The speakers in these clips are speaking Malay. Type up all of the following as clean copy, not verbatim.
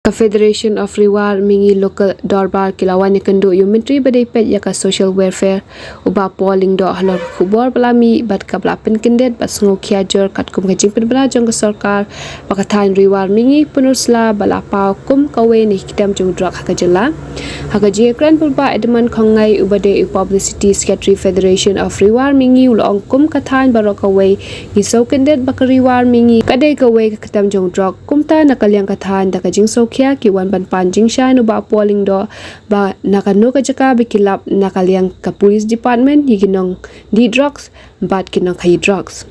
Confederation of Rewar Mingi Local Dorbar Kilawan Kendu Yu Menteri Badai Pet Yaka Social Welfare Uba Polling Do Halor Kubor Pelami Bat Kabla Penkendet Bat Sungu Kiajar Kat Kum Kajing Penbela Jong Kesorkar Bakatan Rewar Mingi Penusla Balapau Kum Kawe Ni Kidam Jong Drak Hakajela Hakaji Ekran Pulba Edman Kongai Ubade Publicity Secretary Federation of Rewar Mingi Ulong Kum Katan Barokawe Giso Kendet Bakariwar Mingi Kadai Kawe Kidam Jong Drak Kumta Nakaliang Katan Dakajing So Kia kiwan pan jingshan uba polling do ba nakano ka jaka bikilap nakaliang ka police department higinong di drugs bat kinong kai drugs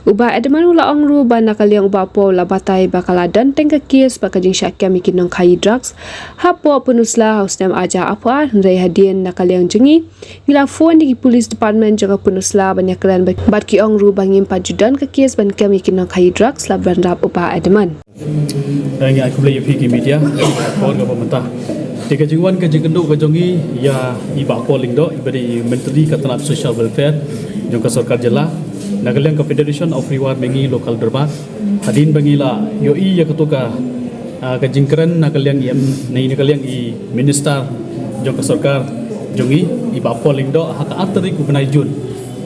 uba edman ula ongru ba nakaliang uba po la batay bakala dan tengka kies ba kajing syakya mikinong kai drugs hapo punusla hausnam aja apa ndai hadien nakaliang jengi gila phone di police department jaga punusla banyakran bat ki ongru bangim pajudan ka kies ban kami kinong kai drugs la bandap uba edman Yang aku beli UP media, kawan kawan pemerintah. Tiga jingwan ke jingkenduk ke jongi ya iba polling do ibadi menteri Ketenaga Social Welfare juga Sarkar Jela. Nagaliang Confederation of Rewar Mengi Local Dorbar. Hadin bangila yoi ya ketuka ke jingkeren nagaliang nagaliang i minister juga Sarkar jongi iba polling do haka arteri ku benai jun.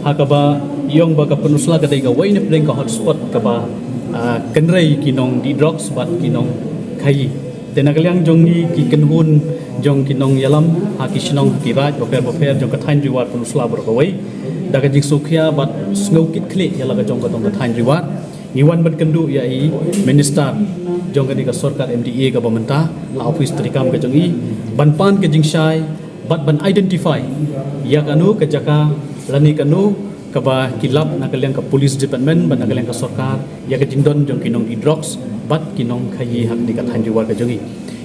Haka ba yong ba ka penusla kadai ka wai ne pring ka hotspot ka ba kenrai kinong di drugs bat kinong kai tenagaliang jongi ki kenhun jong kinong yalam ha kisnong kiraj boper jong kathain riwat punusla berkawai daga jing sukhya bat snokit kle yala ga jong katong kathain riwat niwan bat kendu ya i minister jong kani ka sarkar MDA ka pemerintah la office trikam ka jongi banpan ke jing shai bat ban identify ya kanu ka jaka lani kanu kaba kilap nagaliang ka police department ban nagaliang ka sarkar ya ka jingdon jong kinong di drugs bat kinong khayi hak di kathan riwar ka jongi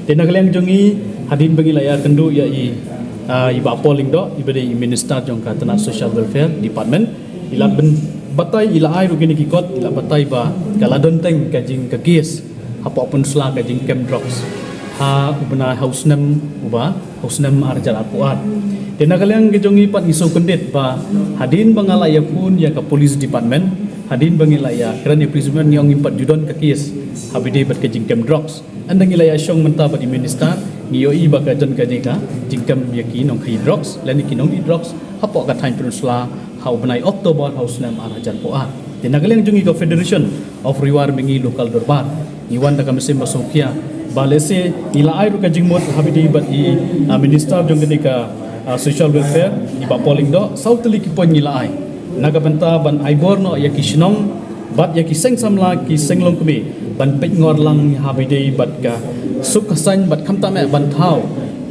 te nagaliang jongi hadin bangila ya kendu ya iba polling do ibade minister jong ka Ketenaga Social Welfare department ila ben batai ila ai rugini kikot ila batai ba kaladon teng ka jing ka case hapo pun sla ka jing kem drugs ha ubna hausnam arjar apuat tenagaliang gejongi pat iso kendet ba hadin bangala ya pun ya ka police department hadin bangila ya kerana imprisonment yang impat judon ka kes habide bat ka jingkem drugs andang ila ya syong menta ba di minister ngiyoi ba ka jon ka jika jingkem ya ki nong khai drugs lani ki nong di drugs hapo ka thain penusla hau benai Oktober hausnam arajan poa tenagaliang jongi ka Federation of Rewar Mengi Local Dorbar niwan da ka mesim basokia balese ila ai ru ka jingmot habide bat i minister jong ka social welfare iba polling do sauteli ki pon nila ai naga benta ban aibor no ya ki shnong bat ya ki seng samla ki senglong kumi ban pet ngor lang habide bat ka suk kasan bat khamta me ban thau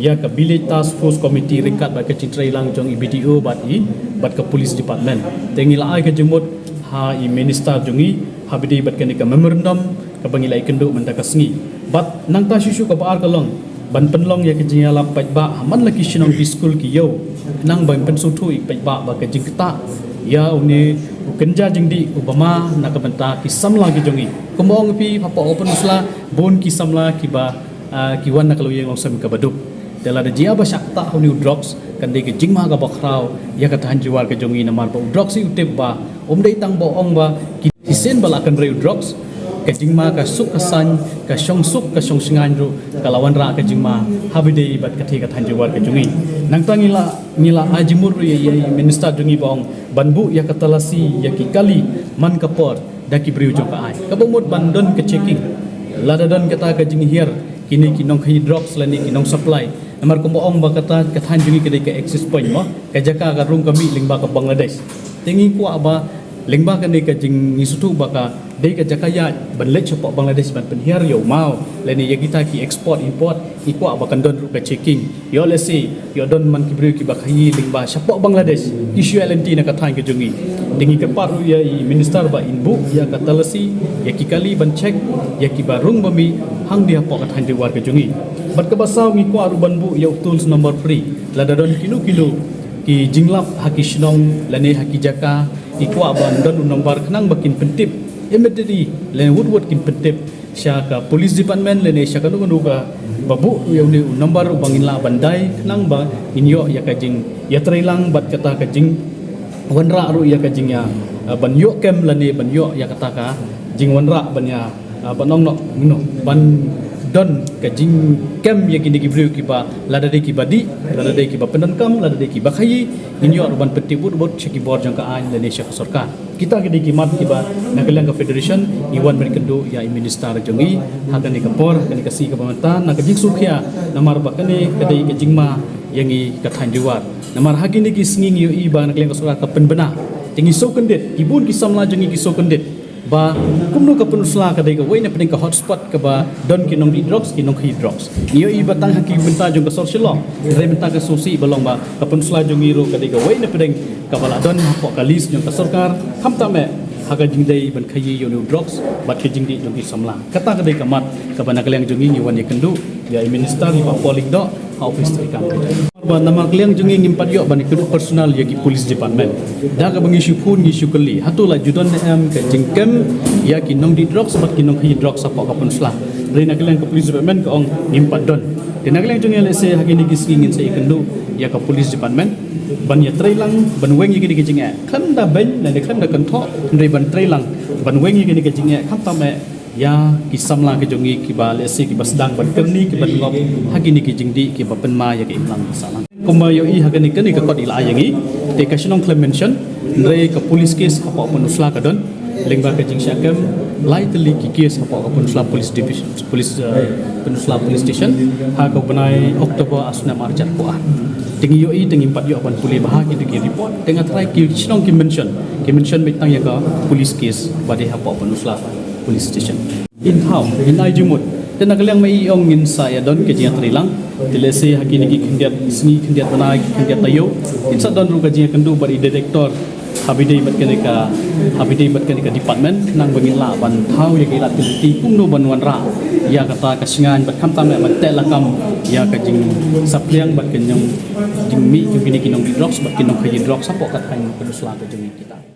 ya ka village task force committee ringkat bat ka cintrai lang jong IBDO bat ka police department tengila ai ka jemut ha i minister jongi habide bat ka ni ka memorandum ka bangilai kendu menta ka sngi bat nang ta shishu ka baar ka long ban penlong ya kejing ala pait ba man laki sinong di school ki yo nang ban pensu thu ik pait ba ba kejing kita ya uni kenja jing di ubama nak benta ki samla ki jongi kumong pi papa open usla bon ki samla ki ba ki wan nak loyeng longsam ka baduk tela de jia ba sakta uni drugs kan de kejing ma ga bakrau ya ka tahan jiwar ka jongi namar ba drugs si utep ba dei tang bo ong ba ki hisen bala kan reu drugs kajingma ka suk kasan ka shong suk ka shong singan ru kalawan ra kajingma habide bat kathi ka thanji war ka jungi nang tangila ngila ajimur ya minister jungi bong banbu ya katalasi ya ki kali man kapor daki briu jong ka ai ka bomot bandon ka checking ladadon kata ka jingi hier kini kinong khai drops lani kinong supply namar ko boong ba kata ka thanji ka ka access point mo ka jaka ka rung kami lingba ka Bangladesh tingi ko aba lingba ka ni ka jing ngisutu baka dei ka jakaya banlet chapok Bangladesh ban penhiar yo mau leni ya kita ki export import ikwa abakan don ka checking yo lesi yo don man ki bri ki bakhi lingba chapok Bangladesh isualenti na ka thain ka jungi dingi ka paru ya minister ba inbu ya ka talasi ya ki kali ban check ya ki barung bami hang dia pok ka thain di war ka jungi bat ka basaw ngi kwa ruban bu ya tools number 3 lada don kilo ki jinglap haki shnong lani haki jaka ikwa ban don nomor khnang bakin pentip immediately len wood kin pentip syaka police department len syaka nu ka babu ya ni nomor bangin la bandai khnang ba inyo ya ka jing ya trailang bat kata ka jing wanra ru ya ka jing ya ban yo kem lani ban yo ya kata ka jing wanra ban ya banong no ban don ka jing kem ya kini gibriu kiba lada de kiba di lada de kiba pendankam lada de kiba khayi inyo urban petibut bot cheki bor jang ka ain Indonesia ka sarkar kita ke di kimat kiba nagalang ka federation iwan merkendo ya minister jongi hagan ni kapor kan ka si ka pemerintahan na ka jing sukhia namar bakane kadai ka jingma yangi ka than diwar namar hagin ni kisnging yo iba nagalang ka sarkar ka penbena tingi so kendet ibun kisamla jongi kiso kendet ba kumno ka penusla ka dai ka wai na peding ka hotspot ka ba don kinong di drugs kinong hi drugs iyo iba tang haki benta jong ka social law re benta ka susi balong ba ka penusla jong iro ka dai ka wai na peding ka bala don hapo ka lis jong ka sarkar kham ta me haga jing dai ban khayi yo no drugs ba ke jing di jong ki samla kata ka dai ka mat ka bana kaleng jong ni wan ye kendu ya minister ni pa polik do office tri kam ba nama kaleng jong ni impat yo ban kendu personal ya ki police department da ka bangi syupun ni syukali hatula judon am ka jingkem ya kinong di drugs bat kinong hi drugs apa ka pensla rena keleng ke police department ka ong nimpat don dena keleng jong ele se hagini gisingin se ikendu ya ka police department ban ya trailang ban weng yi gini jinga kan da ben na de kan da kan tho ndai ban trailang ban weng yi gini jinga kham ta me ya kisamla ke jongi ki ba le se ki basdang ban kerni ki ban ngop hagini ki jingdi ki ba pen ma ya ki imlang salang kuma yo i hagani kani ka kod ila yangi te ka shinong claim mention ndai ka police case apa penusla ka don lengba ka jing syakam lightly ki case apa penusla police division police penusla police station ha ka benai Oktober asna marjat ko tingi yo i tingi empat yo apan puli bahagi di report tengah try ki shinong ki mention betang ya ka police case bade apa penusla police station in how in ajumut dan nakaleng mai ong in saya don ke jia trilang tilese hakini ki khindiat sni khindiat banai khindiat tayo in sa don ru ka jia kendu bari director habidai bat kenika department nang bangin la ban thau ya kila ti pungno banwan ra ya kata kasingan bat kham tam bat tel lakam ya ka jing sapliang bat kenyong jing mi kini kinong di drugs bat kinong khayi drugs sapo kat hain pedusla ka jing kita